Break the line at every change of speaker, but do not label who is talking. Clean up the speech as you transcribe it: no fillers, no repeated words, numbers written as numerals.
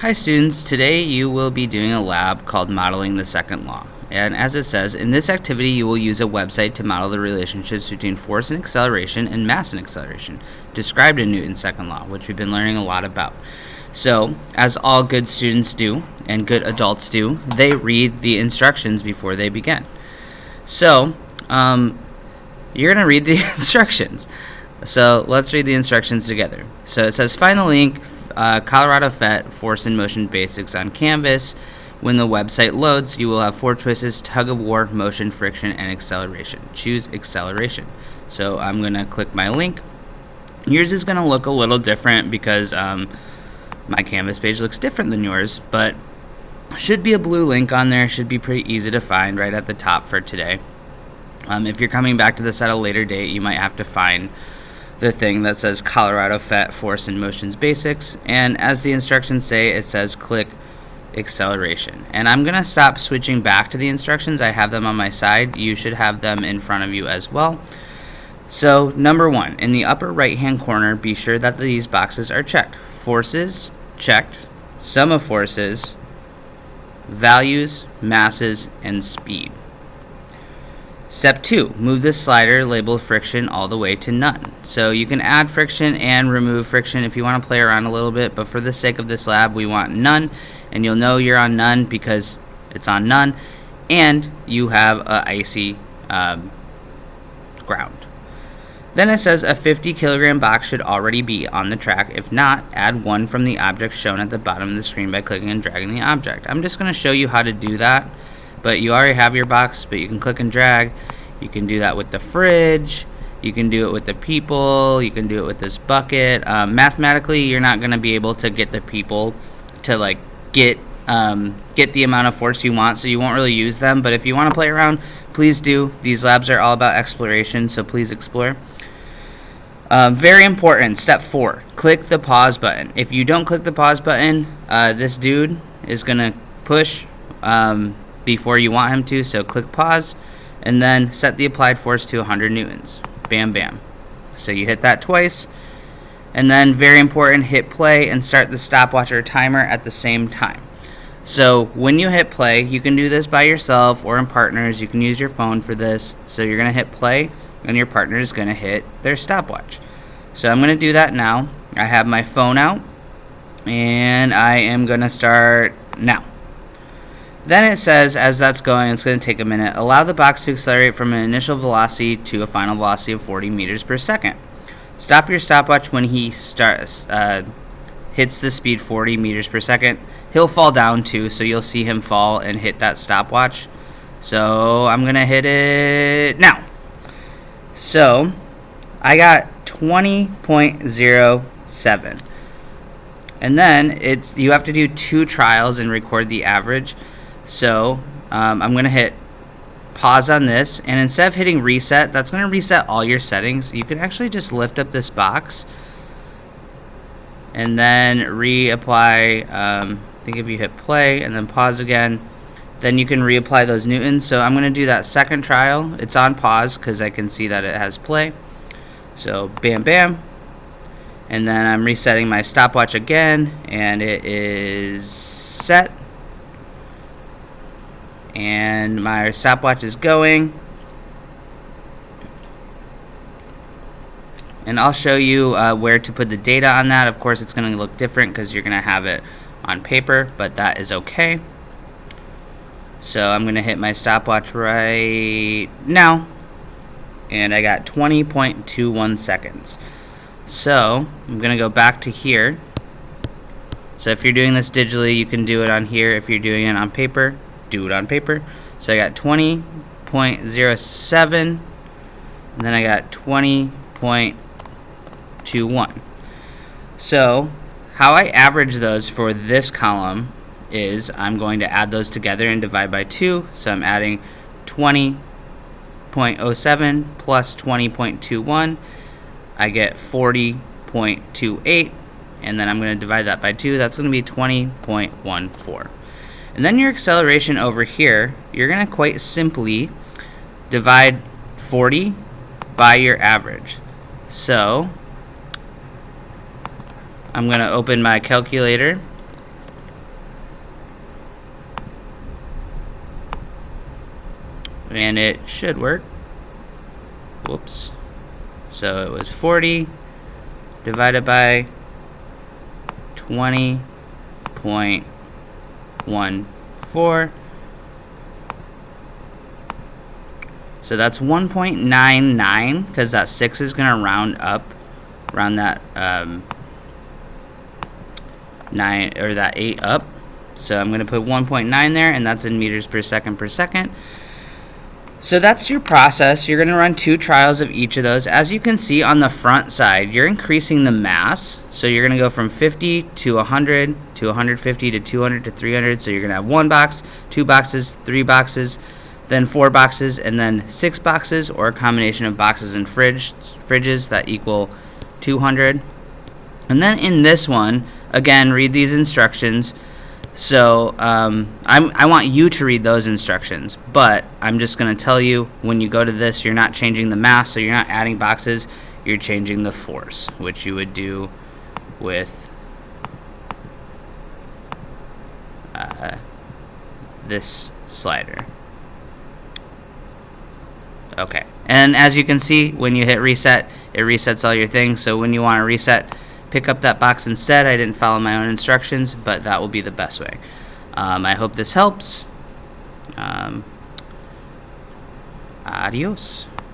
Hi students, today you will be doing a lab called Modeling the Second Law. And as it says, in this activity you will use a website to model the relationships between force and acceleration and mass and acceleration, described in Newton's second law, which we've been learning a lot about. So, as all good students do, and good adults do, they read the instructions before they begin. So, you're going to read the instructions. So let's read the instructions together. So it says, find the link, Colorado PhET Force and Motion Basics on Canvas. When the website loads, you will have 4 choices: tug of war, motion, friction, and acceleration. Choose acceleration. So I'm going to click my link. Yours is going to look a little different because my Canvas page looks different than yours, but should be a blue link on there. Should be pretty easy to find right at the top for today. If you're coming back to this at a later date, you might have to find the thing that says Colorado PhET Force and Motions Basics, and as the instructions say, it says click acceleration. And I'm going to stop switching back to the instructions. I have them on my side. You should have them in front of you as well. So number 1, in the upper right hand corner, be sure that these boxes are checked. Forces, checked. Sum of forces, values, masses, and speed. Step 2, move the slider labeled friction all the way to none. So you can add friction and remove friction if you want to play around a little bit, but for the sake of this lab, we want none, and you'll know you're on none because it's on none, and you have a icy ground. Then it says a 50 kilogram box should already be on the track. If not, add 1 from the object shown at the bottom of the screen by clicking and dragging the object. I'm just going to show you how to do that. But you already have your box, but you can click and drag. You can do that with the fridge. You can do it with the people. You can do it with this bucket. Mathematically, you're not going to be able to get the people to get the amount of force you want, so you won't really use them. But if you want to play around, please do. These labs are all about exploration, so please explore. Very important, step 4, click the pause button. If you don't click the pause button, this dude is going to push before you want him to, so click pause and then set the applied force to 100 newtons. Bam, bam. So you hit that twice, and then very important, hit play and start the stopwatch or timer at the same time. So when you hit play, you can do this by yourself or in partners. You can use your phone for this. So you're going to hit play and your partner is going to hit their stopwatch. So I'm going to do that now. I have my phone out and I am going to start now. Then it says, as that's going, it's going to take a minute, allow the box to accelerate from an initial velocity to a final velocity of 40 meters per second. Stop your stopwatch when he hits the speed 40 meters per second. He'll fall down too, so you'll see him fall and hit that stopwatch. So I'm going to hit it now. So I got 20.07. And then you have to do 2 trials and record the average. So I'm going to hit pause on this, and instead of hitting reset, that's going to reset all your settings. You can actually just lift up this box and then reapply. I think if you hit play and then pause again, then you can reapply those newtons. So I'm going to do that second trial. It's on pause because I can see that it has play. So bam, bam. And then I'm resetting my stopwatch again, and it is set. And my stopwatch is going. And I'll show you where to put the data on that. Of course, it's going to look different because you're going to have it on paper, but that is okay. So I'm going to hit my stopwatch right now. And I got 20.21 seconds. So I'm going to go back to here. So if you're doing this digitally, you can do it on here. If you're doing it on paper, do it on paper. So I got 20.07, and then I got 20.21. So how I average those for this column is I'm going to add those together and divide by 2. So I'm adding 20.07 plus 20.21. I get 40.28, and then I'm going to divide that by 2. That's going to be 20.14. And then your acceleration over here, you're going to quite simply divide 40 by your average. So I'm going to open my calculator and it should work. Whoops. So it was 40 divided by 20.14. So that's 1.99, because that 6 is going to round up, round that 9 or that 8 up. So I'm going to put 1.9 there, and that's in meters per second per second. So that's your process. You're going to run 2 trials of each of those. As you can see on the front side, you're increasing the mass. So you're going to go from 50 to 100 to 150 to 200 to 300. So you're going to have 1 box, 2 boxes, 3 boxes, then 4 boxes, and then 6 boxes, or a combination of boxes and fridges that equal 200. And then in this one, again, read these instructions. So I want you to read those instructions, but I'm just going to tell you, when you go to this, you're not changing the mass, so you're not adding boxes, you're changing the force, which you would do with this slider. Okay, and as you can see, when you hit reset, it resets all your things. So when you want to reset, pick up that box instead. I didn't follow my own instructions, but that will be the best way. I hope this helps. Adios.